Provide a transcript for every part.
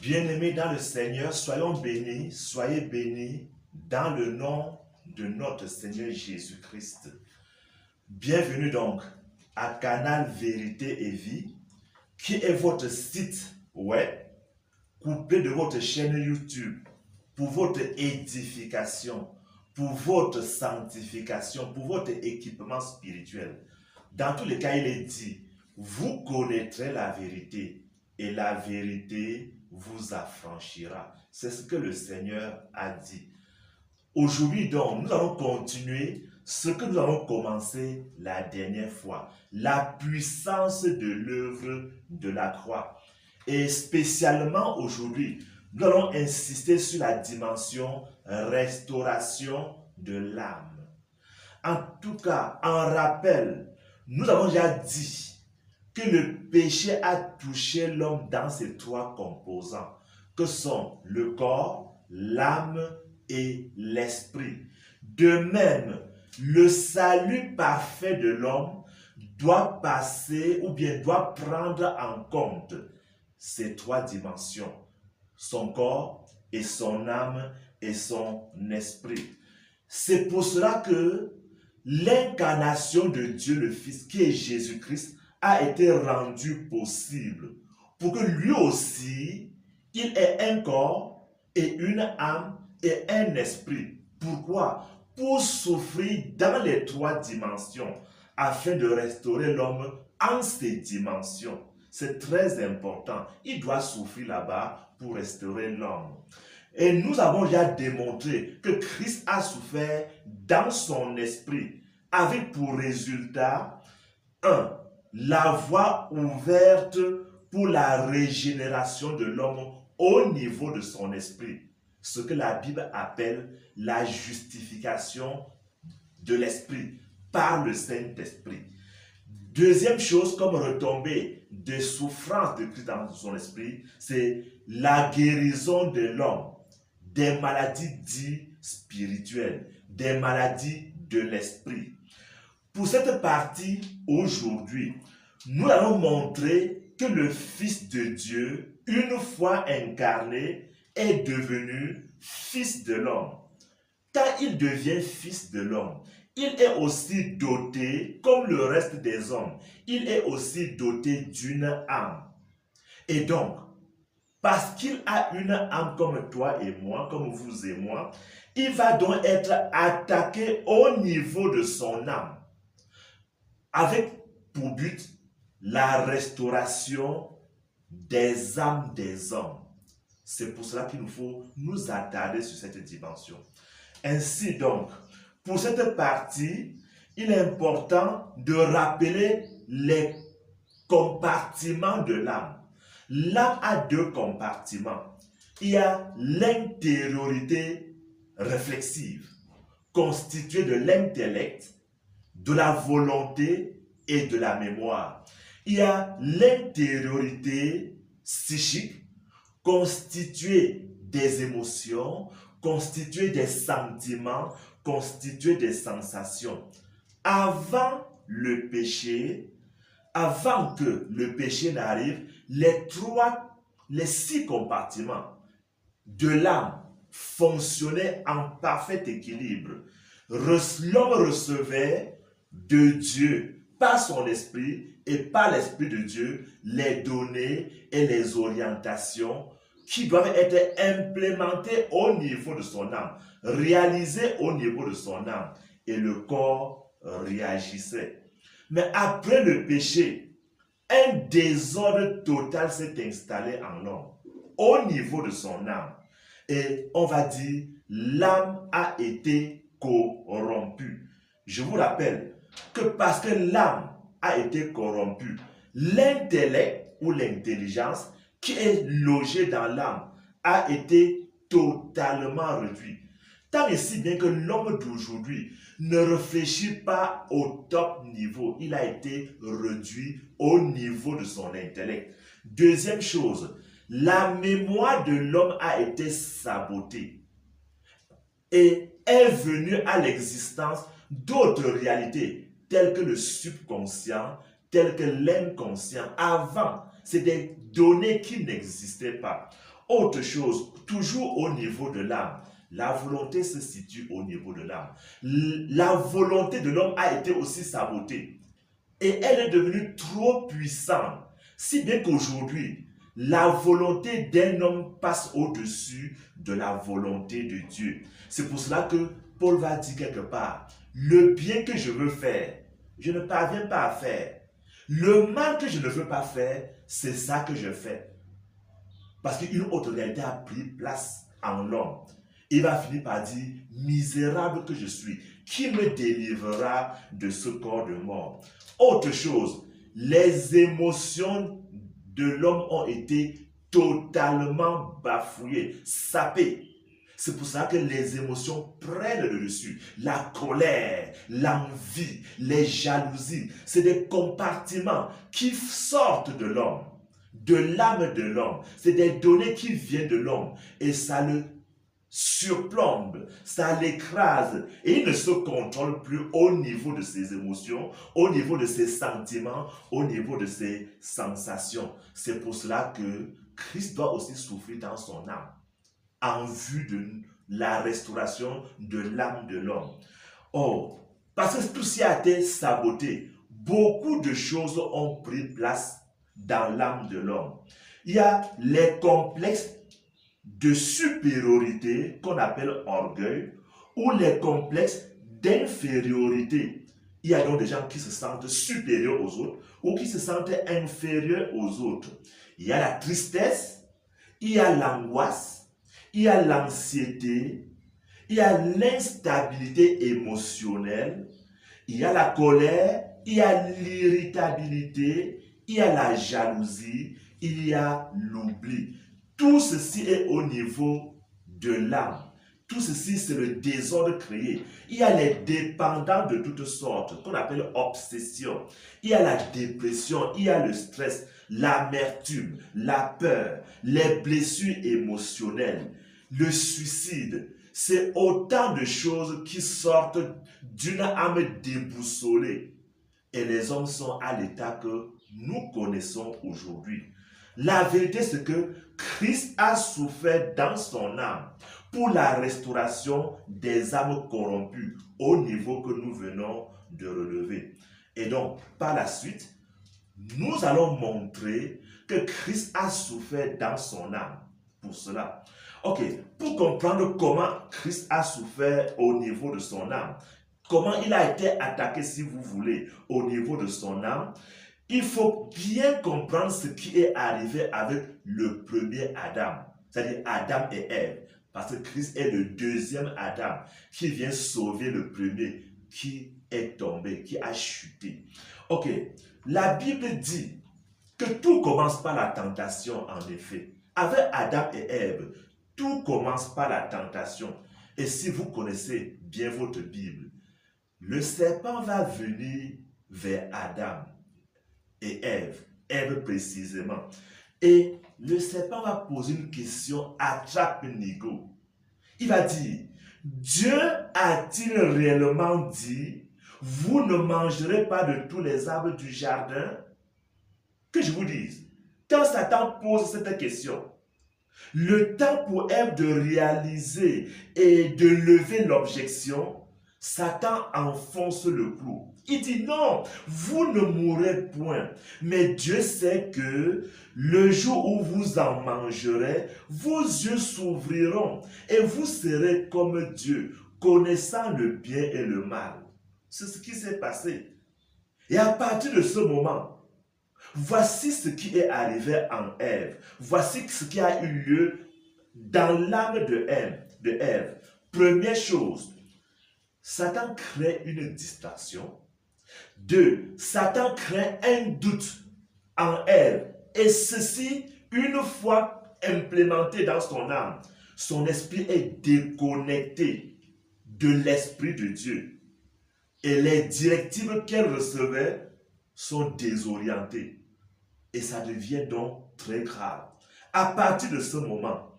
Bien-aimés dans le Seigneur, soyez bénis dans le nom de notre Seigneur Jésus-Christ. Bienvenue donc à Canal Vérité et Vie, qui est votre site web, couplé de votre chaîne YouTube, pour votre édification, pour votre sanctification, pour votre équipement spirituel. Dans tous les cas, il est dit, vous connaîtrez la vérité et la vérité vous affranchira. C'est ce que le Seigneur a dit. Aujourd'hui donc, nous allons continuer ce que nous avons commencé la dernière fois. La puissance de l'œuvre de la croix. Et spécialement aujourd'hui, nous allons insister sur la dimension restauration de l'âme. En tout cas, en rappel, nous avons déjà dit que le péché a touché l'homme dans ses trois composants, que sont le corps, l'âme et l'esprit. De même, le salut parfait de l'homme doit passer ou bien doit prendre en compte ces trois dimensions, son corps et son âme et son esprit. C'est pour cela que l'incarnation de Dieu le Fils, qui est Jésus-Christ, a été rendue possible pour que lui aussi, il ait un corps et une âme et un esprit. Pourquoi? Pour souffrir dans les trois dimensions, afin de restaurer l'homme en ces dimensions. C'est très important. Il doit souffrir là-bas pour restaurer l'homme. Et nous avons déjà démontré que Christ a souffert dans son esprit, avec pour résultat, la voie ouverte pour la régénération de l'homme au niveau de son esprit. Ce que la Bible appelle la justification de l'esprit par le Saint-Esprit. Deuxième chose, comme retombée des souffrances de Christ dans son esprit, c'est la guérison de l'homme des maladies dites spirituelles, des maladies de l'esprit. Pour cette partie, aujourd'hui, nous allons montrer que le Fils de Dieu, une fois incarné, est devenu Fils de l'homme. Quand il devient Fils de l'homme, il est aussi doté, comme le reste des hommes, il est aussi doté d'une âme. Et donc, parce qu'il a une âme comme toi et moi, comme vous et moi, il va donc être attaqué au niveau de son âme, avec pour but la restauration des âmes des hommes. C'est pour cela qu'il nous faut nous attarder sur cette dimension. Ainsi donc, pour cette partie, il est important de rappeler les compartiments de l'âme. L'âme a deux compartiments. Il y a l'intériorité réflexive, constituée de l'intellect, de la volonté et de la mémoire. Il y a l'intériorité psychique, constituée des émotions, constituée des sentiments, constituée des sensations. Avant que le péché n'arrive, les 6 compartiments de l'âme fonctionnaient en parfait équilibre. L'homme recevait de Dieu, par son esprit et par l'esprit de Dieu, les données et les orientations qui doivent être implémentées au niveau de son âme, réalisées au niveau de son âme, et le corps réagissait. Mais après le péché, un désordre total s'est installé en l'homme, au niveau de son âme. Et on va dire, l'âme a été corrompue. Je vous rappelle que parce que l'âme a été corrompue, l'intellect ou l'intelligence qui est logée dans l'âme a été totalement réduit. Tant et si bien que l'homme d'aujourd'hui ne réfléchit pas au top niveau, il a été réduit au niveau de son intellect. Deuxième chose, la mémoire de l'homme a été sabotée et est venue à l'existence d'autres réalités telles que le subconscient, telles que l'inconscient. Avant, c'est des données qui n'existaient pas. Autre chose, toujours au niveau de l'âme. La volonté se situe au niveau de l'âme. La volonté de l'homme a été aussi sabotée. Et elle est devenue trop puissante. Si bien qu'aujourd'hui, la volonté d'un homme passe au-dessus de la volonté de Dieu. C'est pour cela que Paul va dire quelque part, le bien que je veux faire, je ne parviens pas à faire. Le mal que je ne veux pas faire, c'est ça que je fais. Parce qu'une autre réalité a pris place en l'homme. Il va finir par dire, misérable que je suis, qui me délivrera de ce corps de mort? Autre chose, les émotions de l'homme ont été totalement bafouillées, sapées. C'est pour ça que les émotions prennent le dessus. La colère, l'envie, les jalousies, c'est des compartiments qui sortent de l'homme, de l'âme de l'homme. C'est des données qui viennent de l'homme et ça le surplombe, ça l'écrase et il ne se contrôle plus au niveau de ses émotions, au niveau de ses sentiments, au niveau de ses sensations. C'est pour cela que Christ doit aussi souffrir dans son âme en vue de la restauration de l'âme de l'homme. Or, parce que tout ceci a été saboté, beaucoup de choses ont pris place dans l'âme de l'homme. Il y a les complexes de supériorité qu'on appelle orgueil ou les complexes d'infériorité. Il y a donc des gens qui se sentent supérieurs aux autres ou qui se sentent inférieurs aux autres. Il y a la tristesse, il y a l'angoisse, il y a l'anxiété, il y a l'instabilité émotionnelle, il y a la colère, il y a l'irritabilité, il y a la jalousie, il y a l'oubli. Tout ceci est au niveau de l'âme. Tout ceci, c'est le désordre créé. Il y a les dépendants de toutes sortes, qu'on appelle obsession. Il y a la dépression, il y a le stress, l'amertume, la peur, les blessures émotionnelles, le suicide. C'est autant de choses qui sortent d'une âme déboussolée. Et les hommes sont à l'état que nous connaissons aujourd'hui. La vérité, c'est que Christ a souffert dans son âme pour la restauration des âmes corrompues au niveau que nous venons de relever. Et donc, par la suite, nous allons montrer que Christ a souffert dans son âme pour cela. Ok, pour comprendre comment Christ a souffert au niveau de son âme, comment il a été attaqué, si vous voulez, au niveau de son âme, il faut bien comprendre ce qui est arrivé avec le premier Adam, c'est-à-dire Adam et Ève. Parce que Christ est le deuxième Adam qui vient sauver le premier qui est tombé, qui a chuté. Ok, la Bible dit que tout commence par la tentation, en effet. Avec Adam et Ève, tout commence par la tentation. Et si vous connaissez bien votre Bible, le serpent va venir vers Adam et Ève précisément. Et le serpent va poser une question attrape-nigo. Il va dire, Dieu a-t-il réellement dit, vous ne mangerez pas de tous les arbres du jardin? Que je vous dise, quand Satan pose cette question, le temps pour Ève de réaliser et de lever l'objection, Satan enfonce le clou. Il dit non, vous ne mourrez point. Mais Dieu sait que le jour où vous en mangerez, vos yeux s'ouvriront et vous serez comme Dieu, connaissant le bien et le mal. C'est ce qui s'est passé. Et à partir de ce moment, voici ce qui est arrivé en Ève. Voici ce qui a eu lieu dans l'âme de Ève. Première chose, Satan crée une distraction. 2. Satan crée un doute en Ève. Et ceci, une fois implémenté dans son âme, son esprit est déconnecté de l'esprit de Dieu. Et les directives qu'elle recevait sont désorientées. Et ça devient donc très grave. À partir de ce moment,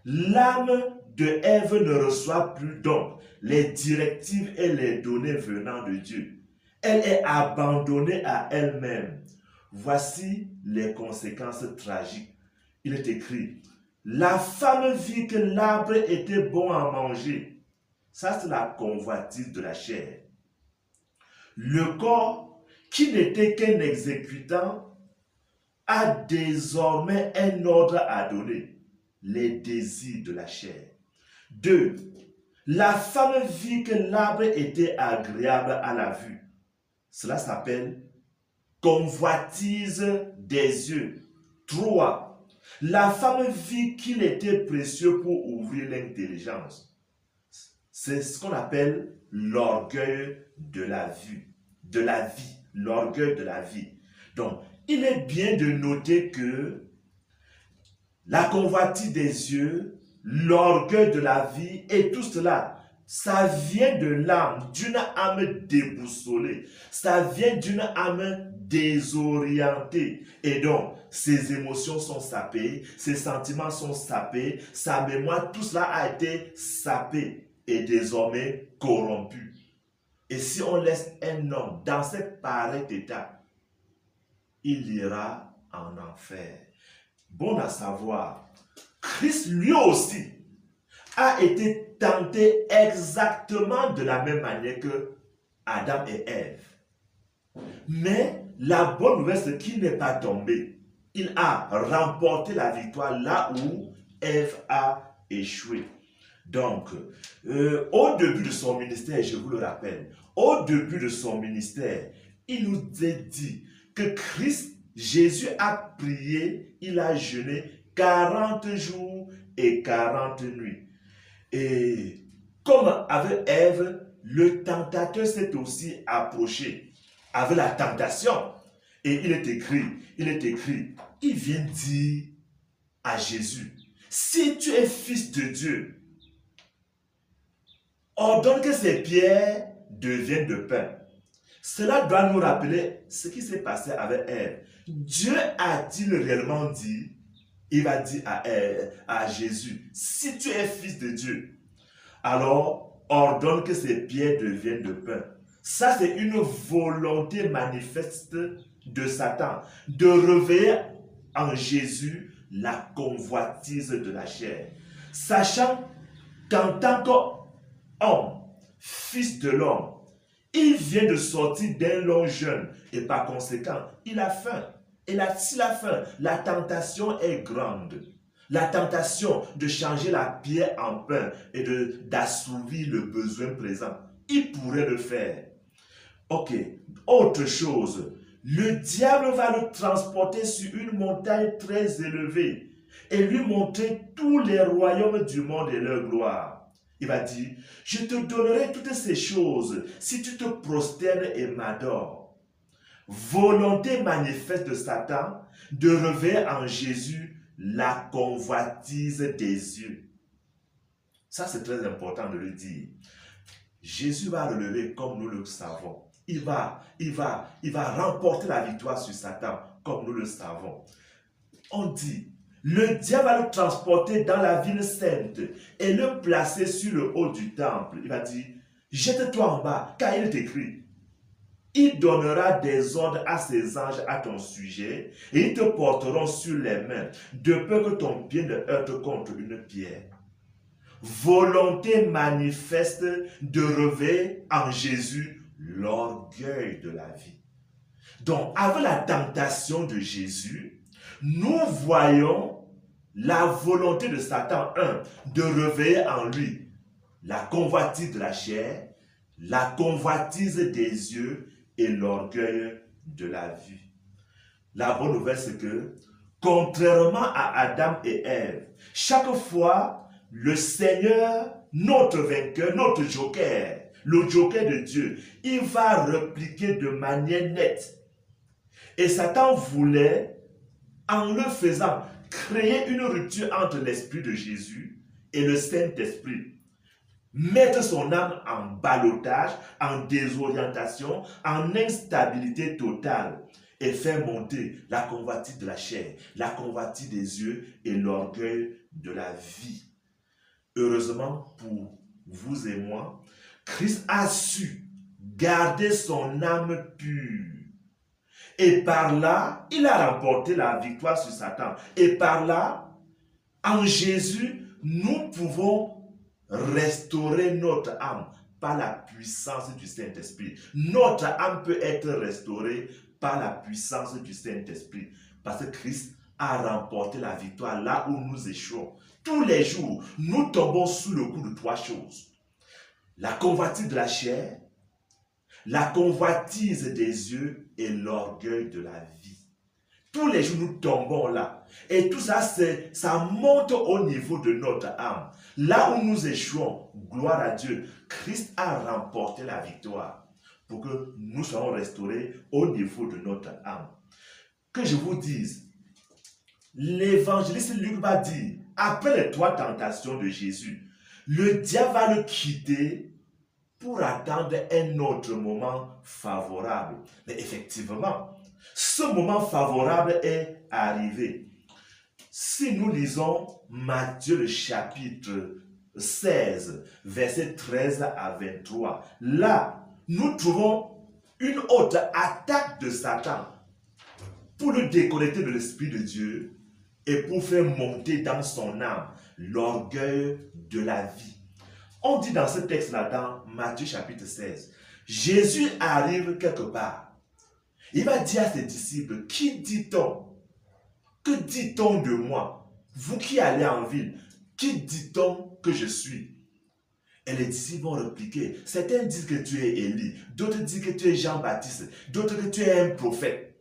l'âme de Ève ne reçoit plus donc les directives et les données venant de Dieu. Elle est abandonnée à elle-même. Voici les conséquences tragiques. Il est écrit, La femme vit que l'arbre était bon à manger. Ça, c'est la convoitise de la chair. Le corps, qui n'était qu'un exécutant, a désormais un ordre à donner, les désirs de la chair. 2. La femme vit que l'arbre était agréable à la vue. Cela s'appelle convoitise des yeux. 3. La femme vit qu'il était précieux pour ouvrir l'intelligence. C'est ce qu'on appelle l'orgueil de la vue, de la vie, l'orgueil de la vie. Donc, il est bien de noter que la convoitise des yeux, l'orgueil de la vie et tout cela, ça vient de l'âme, d'une âme déboussolée, ça vient d'une âme désorientée. Et donc, ses émotions sont sapées, ses sentiments sont sapés, sa mémoire, tout cela a été sapé et désormais corrompu. Et si on laisse un homme dans ce pareil état, il ira en enfer. Bon à savoir, Christ lui aussi a été tenté exactement de la même manière que Adam et Ève. Mais la bonne nouvelle, c'est qu'il n'est pas tombé. Il a remporté la victoire là où Ève a échoué. Donc, au début de son ministère, je vous le rappelle, au début de son ministère, il nous a dit que Jésus a prié, il a jeûné 40 jours et 40 nuits. Et comme avec Ève, le tentateur s'est aussi approché avec la tentation. Et il est écrit, il vient dire à Jésus, si tu es fils de Dieu, ordonne que ces pierres deviennent de pain. Cela doit nous rappeler ce qui s'est passé avec Ève. Dieu a-t-il réellement dit, il va dire à Jésus, si tu es fils de Dieu, alors ordonne que ces pierres deviennent de pain. Ça, c'est une volonté manifeste de Satan, de réveiller en Jésus la convoitise de la chair. Sachant qu'en tant qu'homme, fils de l'homme, il vient de sortir d'un long jeûne et par conséquent, il a faim. Et s'il a faim, la tentation est grande. La tentation de changer la pierre en pain et d'assouvir le besoin présent. Il pourrait le faire. Ok, autre chose. Le diable va le transporter sur une montagne très élevée et lui montrer tous les royaumes du monde et leur gloire. Il va dire, je te donnerai toutes ces choses si tu te prosternes et m'adores. Volonté manifeste de Satan de réveiller en Jésus la convoitise des yeux. Ça, c'est très important de le dire. Jésus va relever comme nous le savons. Il va remporter la victoire sur Satan comme nous le savons. On dit, le diable va le transporter dans la ville sainte et le placer sur le haut du temple. Il va dire, jette-toi en bas, car il est écrit, il donnera des ordres à ses anges à ton sujet et ils te porteront sur les mains, de peur que ton pied ne heurte contre une pierre. Volonté manifeste de réveiller en Jésus l'orgueil de la vie. Donc, avec la tentation de Jésus, nous voyons la volonté de Satan, de réveiller en lui la convoitise de la chair, la convoitise des yeux et l'orgueil de la vie. La bonne nouvelle, c'est que, contrairement à Adam et Ève, chaque fois, le Seigneur, notre vainqueur, notre joker, le joker de Dieu, il va répliquer de manière nette. Et Satan voulait, en le faisant, créer une rupture entre l'esprit de Jésus et le Saint-Esprit. Mettre son âme en ballottage, en désorientation, en instabilité totale et faire monter la convoitise de la chair, la convoitise des yeux et l'orgueil de la vie. Heureusement pour vous et moi, Christ a su garder son âme pure. Et par là, il a remporté la victoire sur Satan. Et par là, En Jésus, nous pouvons restaurer notre âme par la puissance du Saint-Esprit. Notre âme peut être restaurée par la puissance du Saint-Esprit. Parce que Christ a remporté la victoire là où nous échouons. Tous les jours, nous tombons sous le coup de trois choses. La convoitise de la chair, la convoitise des yeux et l'orgueil de la vie. Tous les jours, nous tombons là. Et tout ça, ça monte au niveau de notre âme. Là où nous échouons, gloire à Dieu, Christ a remporté la victoire pour que nous soyons restaurés au niveau de notre âme. Que je vous dise, l'évangéliste Luc va dire, après les trois tentations de Jésus, le diable va le quitter pour attendre un autre moment favorable. Mais effectivement, ce moment favorable est arrivé. Si nous lisons Matthieu le chapitre 16, versets 13 à 23, là, nous trouvons une autre attaque de Satan pour le déconnecter de l'Esprit de Dieu et pour faire monter dans son âme l'orgueil de la vie. On dit dans ce texte-là, dans Matthieu chapitre 16, Jésus arrive quelque part. Il va dire à ses disciples, qui dit-on? Que dit-on de moi? Vous qui allez en ville, qui dit-on que je suis? Et les disciples vont répliquer, certains disent que tu es Élie, d'autres disent que tu es Jean-Baptiste, d'autres que tu es un prophète.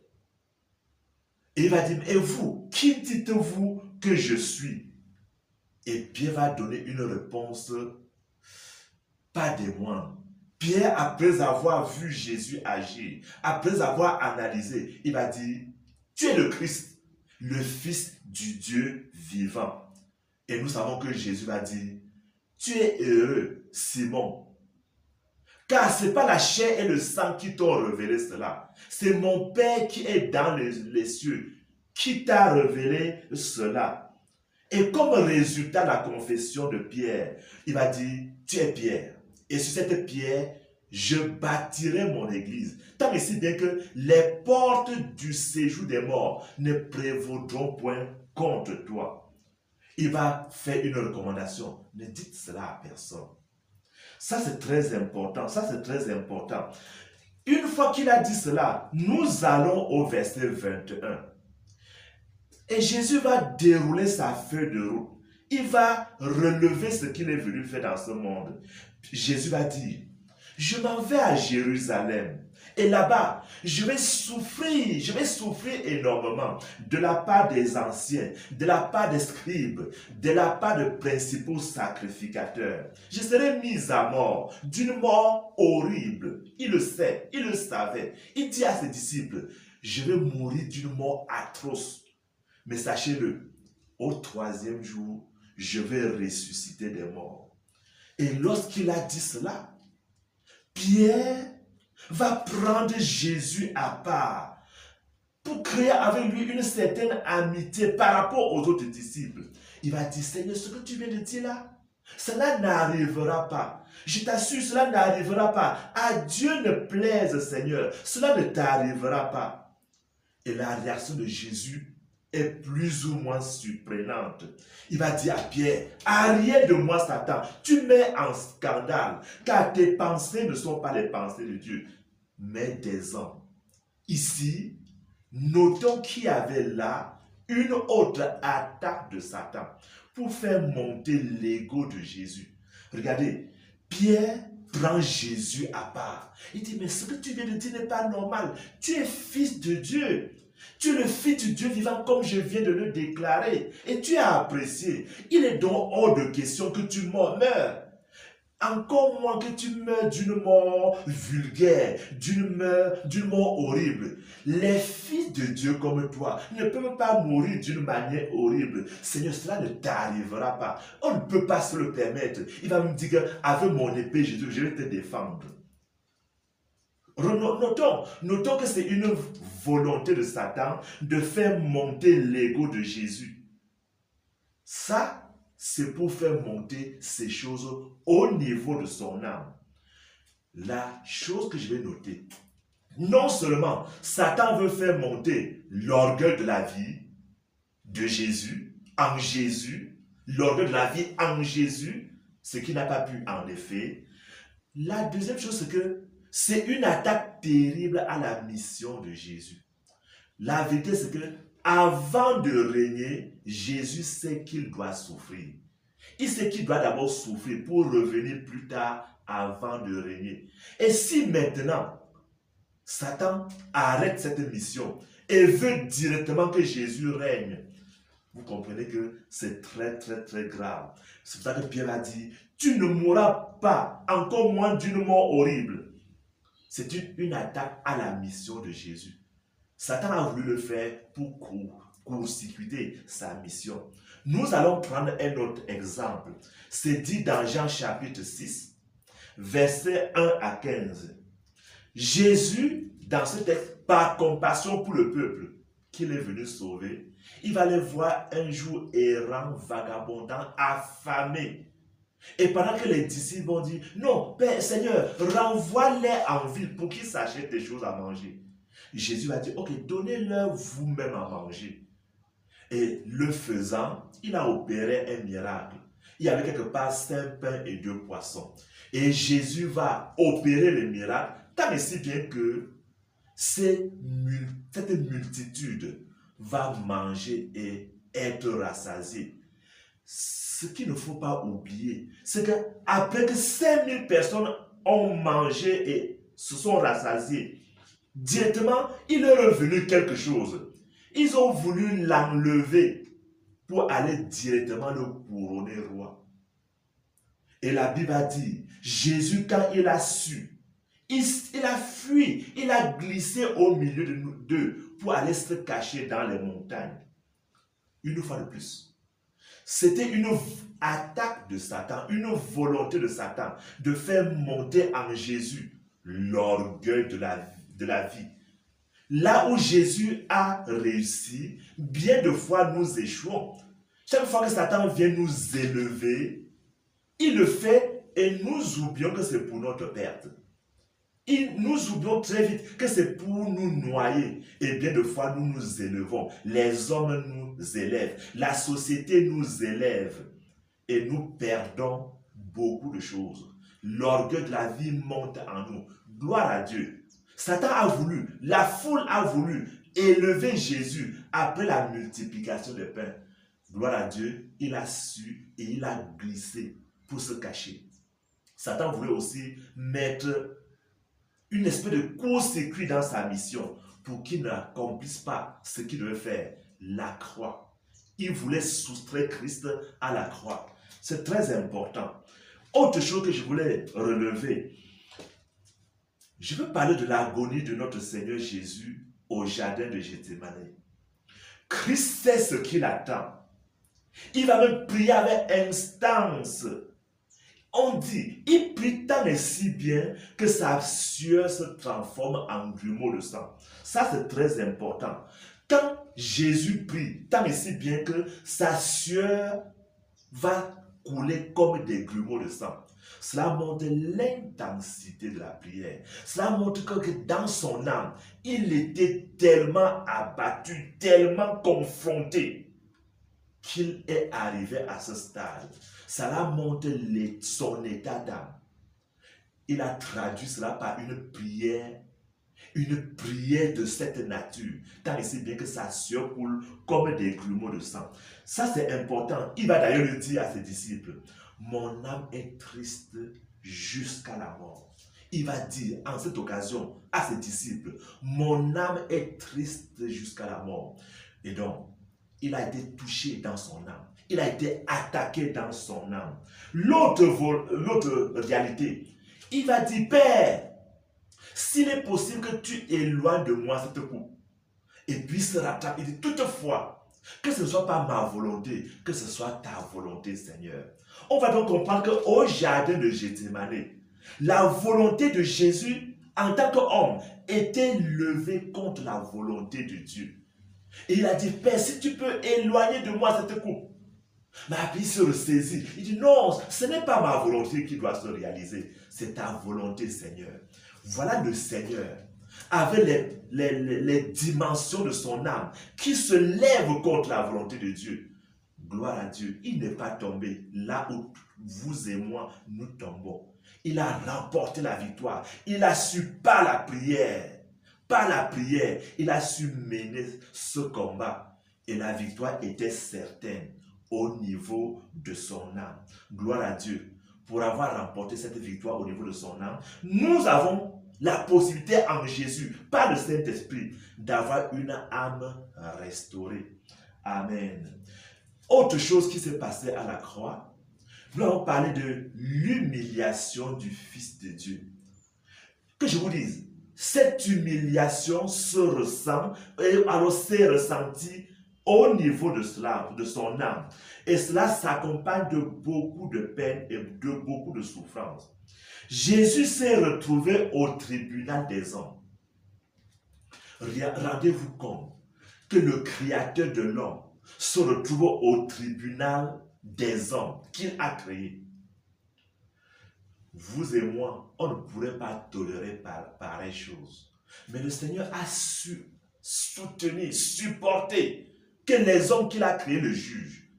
Et il va dire, et vous, qui dites-vous que je suis? Et Pierre va donner une réponse pas des moindres. Pierre, après avoir vu Jésus agir, après avoir analysé, il va dire, tu es le Christ, le Fils du Dieu vivant. Et nous savons que Jésus va dire, tu es heureux, Simon, car ce n'est pas la chair et le sang qui t'ont révélé cela. C'est mon Père qui est dans les cieux qui t'a révélé cela. Et comme résultat de la confession de Pierre, il va dire, tu es Pierre. Et sur cette pierre, je bâtirai mon église. Tant et si bien que les portes du séjour des morts ne prévaudront point contre toi. Il va faire une recommandation. Ne dites cela à personne. Ça, c'est très important. Ça, c'est très important. Une fois qu'il a dit cela, nous allons au verset 21. Et Jésus va dérouler sa feuille de route. Il va relever ce qu'il est venu faire dans ce monde. Jésus va dire, je m'en vais à Jérusalem. Et là-bas, je vais souffrir énormément de la part des anciens, de la part des scribes, de la part des principaux sacrificateurs. Je serai mis à mort, d'une mort horrible. Il le sait, il le savait. Il dit à ses disciples, je vais mourir d'une mort atroce. Mais sachez-le, au troisième jour, je vais ressusciter des morts. Et lorsqu'il a dit cela, Pierre va prendre Jésus à part pour créer avec lui une certaine amitié par rapport aux autres disciples. Il va dire, Seigneur, ce que tu viens de dire là, cela n'arrivera pas. Je t'assure, cela n'arrivera pas. À Dieu ne plaise, Seigneur, cela ne t'arrivera pas. Et la réaction de Jésus est plus ou moins surprenante. Il va dire à Pierre, arrière de moi Satan, tu mets en scandale, car tes pensées ne sont pas les pensées de Dieu, mais des hommes. Ici, notons qu'il y avait là une autre attaque de Satan pour faire monter l'ego de Jésus. Regardez, Pierre prend Jésus à part. Il dit, mais ce que tu viens de dire n'est pas normal. Tu es fils de Dieu. Tu es le fils du Dieu vivant comme je viens de le déclarer. Et tu as apprécié. Il est donc hors de question que tu meurs. Encore moins que tu meurs d'une mort vulgaire, d'une mort horrible. Les fils de Dieu comme toi ne peuvent pas mourir d'une manière horrible. Seigneur, cela ne t'arrivera pas. On ne peut pas se le permettre. Il va me dire qu'avec mon épée, Jésus, je vais te défendre. Notons que c'est une volonté de Satan de faire monter l'ego de Jésus. Ça, c'est pour faire monter ces choses au niveau de son âme. La chose que je vais noter, non seulement Satan veut faire monter l'orgueil de la vie de Jésus, en Jésus, l'orgueil de la vie en Jésus, ce qui n'a pas pu en effet. La deuxième chose, c'est que c'est une attaque terrible à la mission de Jésus. La vérité, c'est que avant de régner, Jésus sait qu'il doit souffrir. Il sait qu'il doit d'abord souffrir pour revenir plus tard avant de régner. Et si maintenant, Satan arrête cette mission et veut directement que Jésus règne, vous comprenez que c'est très très très grave. C'est pour ça que Pierre a dit, tu ne mourras pas, encore moins d'une mort horrible. C'est une attaque à la mission de Jésus. Satan a voulu le faire pour court-circuiter sa mission. Nous allons prendre un autre exemple. C'est dit dans Jean chapitre 6, versets 1 à 15. Jésus, dans ce texte, par compassion pour le peuple qu'il est venu sauver, il va les voir un jour errant, vagabondant, affamés. Et pendant que les disciples vont dire, non, Père, Seigneur, renvoie-les en ville pour qu'ils s'achètent des choses à manger. Jésus a dit, ok, donnez-leur vous-même à manger. Et le faisant, il a opéré un miracle. Il y avait quelque part 5 pains et 2 poissons. Et Jésus va opérer le miracle, tant et si bien que cette multitude va manger et être rassasiée. Ce qu'il ne faut pas oublier, c'est qu'après que 5000 personnes ont mangé et se sont rassasiées, directement, il est revenu quelque chose. Ils ont voulu l'enlever pour aller directement le couronner roi. Et la Bible a dit, Jésus, quand il a su, il a fui, il a glissé au milieu de nous deux pour aller se cacher dans les montagnes. Une fois de plus. C'était une attaque de Satan, une volonté de Satan de faire monter en Jésus l'orgueil de la vie. Là où Jésus a réussi, bien de fois nous échouons. Chaque fois que Satan vient nous élever, il le fait et nous oublions que c'est pour notre perte. Nous oublions très vite que c'est pour nous noyer. Et bien de fois, nous nous élevons. Les hommes nous élèvent. La société nous élève. Et nous perdons beaucoup de choses. L'orgueil de la vie monte en nous. Gloire à Dieu. Satan a voulu, la foule a voulu élever Jésus après la multiplication des pains. Gloire à Dieu, il a su et il a glissé pour se cacher. Satan voulait aussi mettre une espèce de court-circuit dans sa mission pour qu'il n'accomplisse pas ce qu'il devait faire, la croix. Il voulait soustraire Christ à la croix. C'est très important. Autre chose que je voulais relever, je veux parler de l'agonie de notre Seigneur Jésus au jardin de Gethsémani. Christ sait ce qu'il attend. Il va même prier avec instance. On dit, il prie tant et si bien que sa sueur se transforme en grumeaux de sang. Ça, c'est très important. Quand Jésus prie tant et si bien que sa sueur va couler comme des grumeaux de sang, cela montre l'intensité de la prière. Cela montre que dans son âme, il était tellement abattu, tellement confronté, qu'il est arrivé à ce stade. Cela montre son état d'âme. Il a traduit cela par une prière de cette nature, tant et si bien que sa sueur coule comme des grumeaux de sang. Ça, c'est important. Il va d'ailleurs le dire à ses disciples, mon âme est triste jusqu'à la mort. Il va dire en cette occasion à ses disciples, mon âme est triste jusqu'à la mort. Et donc, il a été touché dans son âme. Il a été attaqué dans son âme. L'autre réalité, il va dire, Père, s'il est possible que tu éloignes de moi cette coupe, et puis se rattrape, il dit, toutefois, que ce ne soit pas ma volonté, que ce soit ta volonté, Seigneur. On va donc comprendre qu'au jardin de Gethsémani, la volonté de Jésus, en tant qu'homme, était levée contre la volonté de Dieu. Et il a dit, Père, si tu peux éloigner de moi cette coupe. Mais puis il se ressaisit. Il dit, non, ce n'est pas ma volonté qui doit se réaliser. C'est ta volonté, Seigneur. Voilà le Seigneur, avec les dimensions de son âme, qui se lève contre la volonté de Dieu. Gloire à Dieu. Il n'est pas tombé là où vous et moi, nous tombons. Il a remporté la victoire. Il a su par la prière, il a su mener ce combat. Et la victoire était certaine au niveau de son âme. Gloire à Dieu. Pour avoir remporté cette victoire au niveau de son âme, nous avons la possibilité en Jésus, par le Saint-Esprit, d'avoir une âme restaurée. Amen. Autre chose qui s'est passée à la croix, nous avons parlé de l'humiliation du Fils de Dieu. Que je vous dise, cette humiliation se ressent, et alors s'est ressentie au niveau de cela, de son âme. Et cela s'accompagne de beaucoup de peine et de beaucoup de souffrance. Jésus s'est retrouvé au tribunal des hommes. Rendez-vous compte que le Créateur de l'homme se retrouve au tribunal des hommes qu'il a créés. Vous et moi, on ne pourrait pas tolérer pareille chose. Mais le Seigneur a su soutenir, supporter que les hommes qu'il a créés le jugent.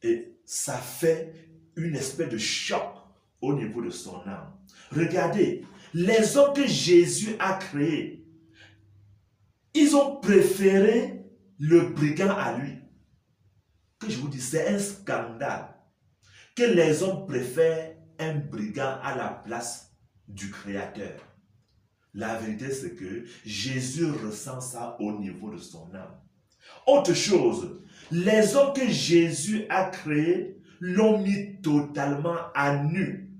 Et ça fait une espèce de choc au niveau de son âme. Regardez, les hommes que Jésus a créés, ils ont préféré le brigand à lui. Que je vous dis, c'est un scandale que les hommes préfèrent un brigand à la place du Créateur. La vérité, c'est que Jésus ressent ça au niveau de son âme. Autre chose, les hommes que Jésus a créés l'ont mis totalement à nu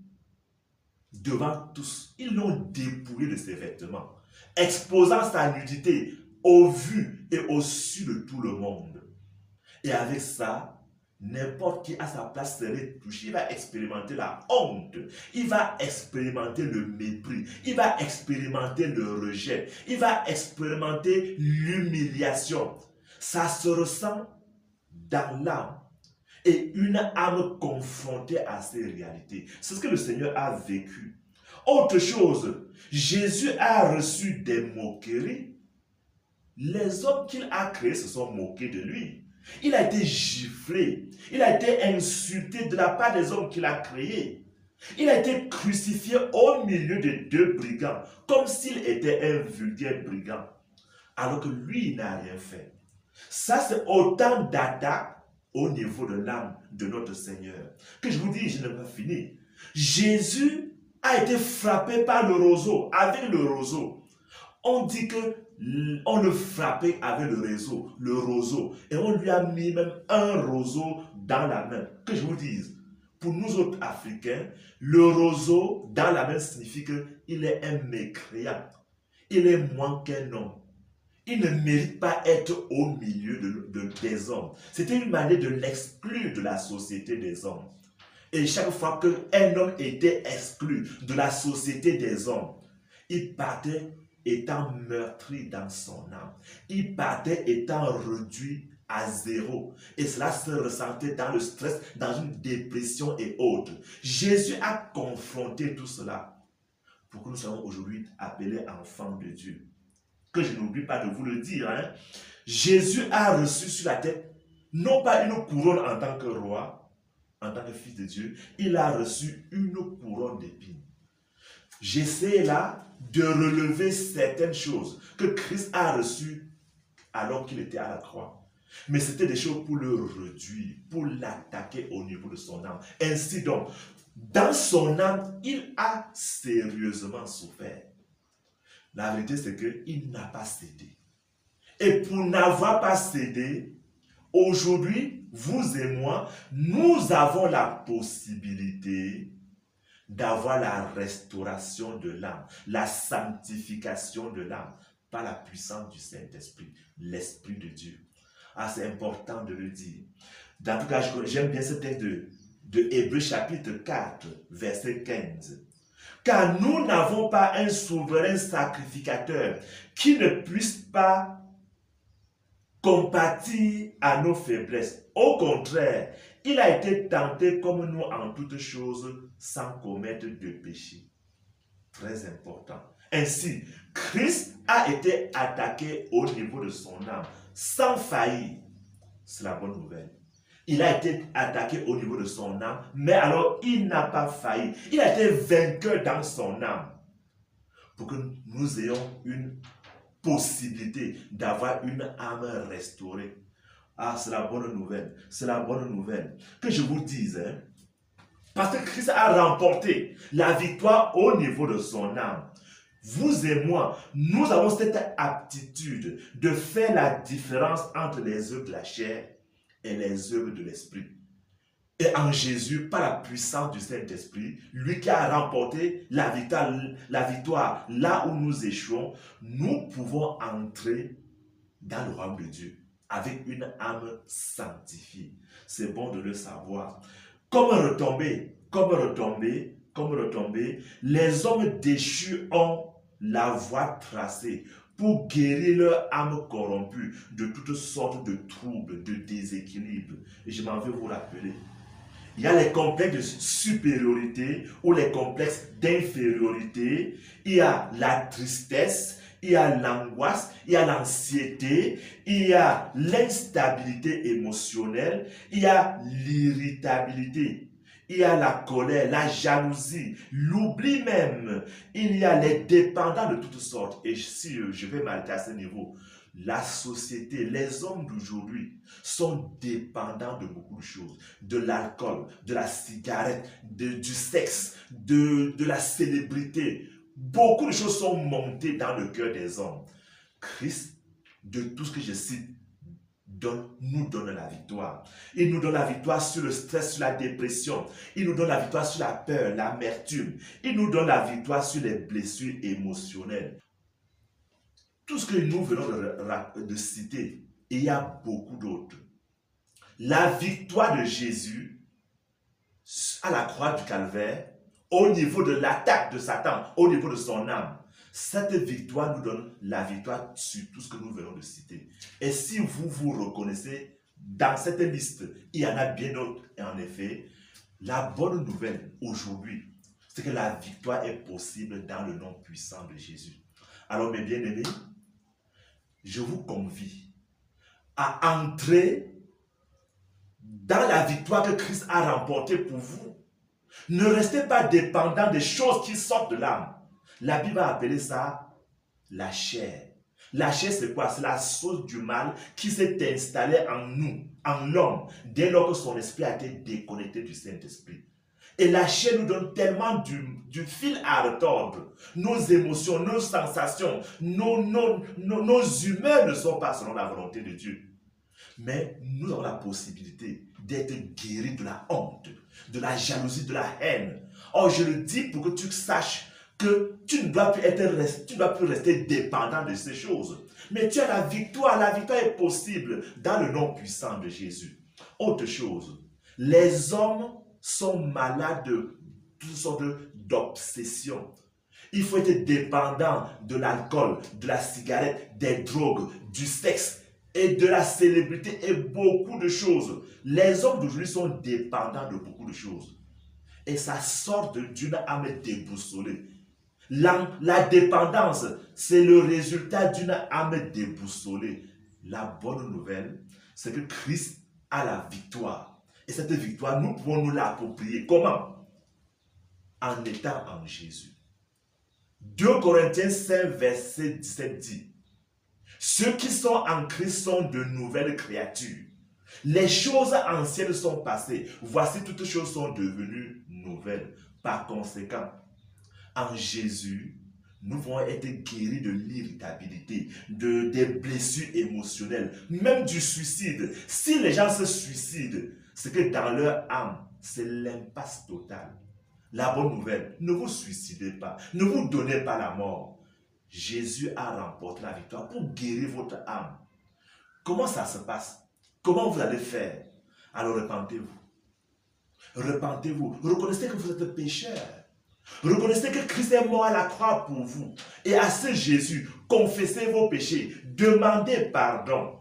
devant tous. Ils l'ont dépouillé de ses vêtements, exposant sa nudité au vu et au su de tout le monde. Et avec ça, n'importe qui à sa place serait touché. Il va expérimenter la honte. Il va expérimenter le mépris. Il va expérimenter le rejet. Il va expérimenter l'humiliation. Ça se ressent dans l'âme. Et une âme confrontée à ces réalités. C'est ce que le Seigneur a vécu. Autre chose, Jésus a reçu des moqueries. Les hommes qu'il a créés se sont moqués de lui. Il a été giflé, il a été insulté de la part des hommes qu'il a créés. Il a été crucifié au milieu de deux brigands, comme s'il était un vulgaire brigand, alors que lui, il n'a rien fait. Ça, c'est autant d'attaques au niveau de l'âme de notre Seigneur. Que je vous dis, je n'ai pas fini. Jésus a été frappé par le roseau, avec le roseau. On dit que on le frappait avec le roseau, et on lui a mis même un roseau dans la main. Que je vous dise, pour nous autres Africains, le roseau dans la main signifie qu'il est un mécréant, il est moins qu'un homme. Il ne mérite pas être au milieu des hommes. C'était une manière de l'exclure de la société des hommes. Et chaque fois qu'un homme était exclu de la société des hommes, il partait étant meurtri dans son âme. Il partait étant réduit à zéro. Et cela se ressentait dans le stress, dans une dépression et autres. Jésus a confronté tout cela pour que nous soyons aujourd'hui appelés enfants de Dieu. Que je n'oublie pas de vous le dire. Jésus a reçu sur la tête, non pas une couronne en tant que roi, en tant que fils de Dieu, il a reçu une couronne d'épines. J'essaie là de relever certaines choses que Christ a reçues alors qu'il était à la croix. Mais c'était des choses pour le réduire, pour l'attaquer au niveau de son âme. Ainsi donc, dans son âme, il a sérieusement souffert. La vérité, c'est qu'il n'a pas cédé. Et pour n'avoir pas cédé, aujourd'hui, vous et moi, nous avons la possibilité d'avoir la restauration de l'âme, la sanctification de l'âme par la puissance du Saint-Esprit, l'Esprit de Dieu. Ah, c'est important de le dire. En tout cas, j'aime bien ce texte de Hébreux chapitre 4, verset 15. Car nous n'avons pas un souverain sacrificateur qui ne puisse pas compatir à nos faiblesses. Au contraire, il a été tenté comme nous en toutes choses sans commettre de péché. Très important. Ainsi, Christ a été attaqué au niveau de son âme, sans faillir. C'est la bonne nouvelle. Il a été attaqué au niveau de son âme, mais alors il n'a pas failli. Il a été vainqueur dans son âme pour que nous ayons une possibilité d'avoir une âme restaurée. Ah, c'est la bonne nouvelle. C'est la bonne nouvelle. Que je vous dise, hein, parce que Christ a remporté la victoire au niveau de son âme. Vous et moi, nous avons cette aptitude de faire la différence entre les œuvres de la chair et les œuvres de l'esprit. Et en Jésus, par la puissance du Saint-Esprit, lui qui a remporté la victoire là où nous échouons, nous pouvons entrer dans le royaume de Dieu avec une âme sanctifiée. C'est bon de le savoir. Comme retomber, les hommes déchus ont la voie tracée pour guérir leur âme corrompue de toutes sortes de troubles, de déséquilibres. Et je m'en vais vous rappeler. Il y a les complexes de supériorité ou les complexes d'infériorité. Il y a la tristesse, il y a l'angoisse, il y a l'anxiété, il y a l'instabilité émotionnelle, il y a l'irritabilité, il y a la colère, la jalousie, l'oubli même. Il y a les dépendants de toutes sortes. Et si je vais m'arrêter à ce niveau, la société, les hommes d'aujourd'hui sont dépendants de beaucoup de choses, de l'alcool, de la cigarette, du sexe, de la célébrité. Beaucoup de choses sont montées dans le cœur des hommes. Christ, de tout ce que je cite, nous donne la victoire. Il nous donne la victoire sur le stress, sur la dépression. Il nous donne la victoire sur la peur, l'amertume. Il nous donne la victoire sur les blessures émotionnelles. Tout ce que nous venons de citer, et il y a beaucoup d'autres. La victoire de Jésus à la croix du Calvaire, au niveau de l'attaque de Satan, au niveau de son âme, cette victoire nous donne la victoire sur tout ce que nous venons de citer. Et si vous vous reconnaissez dans cette liste, il y en a bien d'autres. Et en effet, la bonne nouvelle aujourd'hui, c'est que la victoire est possible dans le nom puissant de Jésus. Alors mes bien-aimés, je vous convie à entrer dans la victoire que Christ a remportée pour vous. Ne restez pas dépendant des choses qui sortent de l'âme. La Bible a appelé ça la chair. La chair, c'est quoi? C'est la source du mal qui s'est installée en nous, en l'homme, dès lors que son esprit a été déconnecté du Saint-Esprit. Et la chair nous donne tellement du fil à retordre. Nos émotions, nos sensations, nos humeurs ne sont pas selon la volonté de Dieu. Mais nous avons la possibilité d'être guéris de la honte, de la jalousie, de la haine. Or, je le dis pour que tu saches que tu ne dois plus rester dépendant de ces choses. Mais tu as la victoire est possible dans le nom puissant de Jésus. Autre chose, les hommes sont malades de toutes sortes d'obsessions. Il faut être dépendant de l'alcool, de la cigarette, des drogues, du sexe et de la célébrité et beaucoup de choses. Les hommes d'aujourd'hui sont dépendants de beaucoup de choses. Et ça sort d'une âme déboussolée. La dépendance, c'est le résultat d'une âme déboussolée. La bonne nouvelle, c'est que Christ a la victoire. Et cette victoire, nous pouvons nous l'approprier. Comment? En étant en Jésus. 2 Corinthiens 5, verset 17 dit, ceux qui sont en Christ sont de nouvelles créatures. Les choses anciennes sont passées. Voici toutes choses sont devenues nouvelles. Par conséquent, en Jésus, nous pouvons être guéris de l'irritabilité, des blessures émotionnelles, même du suicide. Si les gens se suicident, c'est que dans leur âme, c'est l'impasse totale. La bonne nouvelle, ne vous suicidez pas, ne vous donnez pas la mort. Jésus a remporté la victoire pour guérir votre âme. Comment ça se passe? Comment vous allez faire? Alors repentez-vous. Repentez-vous. Reconnaissez que vous êtes pécheur. Reconnaissez que Christ est mort à la croix pour vous. Et à ce Jésus, confessez vos péchés. Demandez pardon.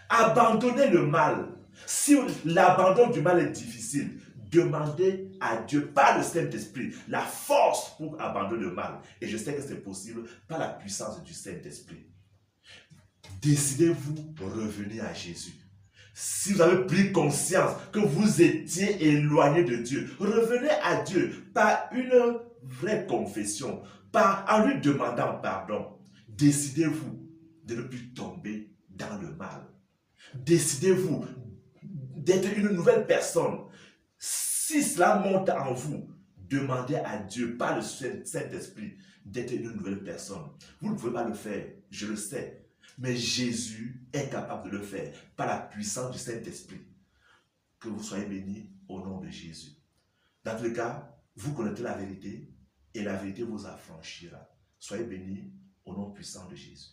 Abandonnez le mal. Si l'abandon du mal est difficile, demandez à Dieu, par le Saint-Esprit, la force pour abandonner le mal. Et je sais que c'est possible par la puissance du Saint-Esprit. Décidez-vous de revenir à Jésus. Si vous avez pris conscience que vous étiez éloigné de Dieu, revenez à Dieu par une vraie confession, en lui demandant pardon. Décidez-vous de ne plus tomber dans le mal. Décidez-vous d'être une nouvelle personne. Si cela monte en vous, demandez à Dieu, par le Saint-Esprit, d'être une nouvelle personne. Vous ne pouvez pas le faire, je le sais. Mais Jésus est capable de le faire par la puissance du Saint-Esprit. Que vous soyez bénis au nom de Jésus. Dans tous les cas, vous connaîtrez la vérité et la vérité vous affranchira. Soyez bénis au nom puissant de Jésus.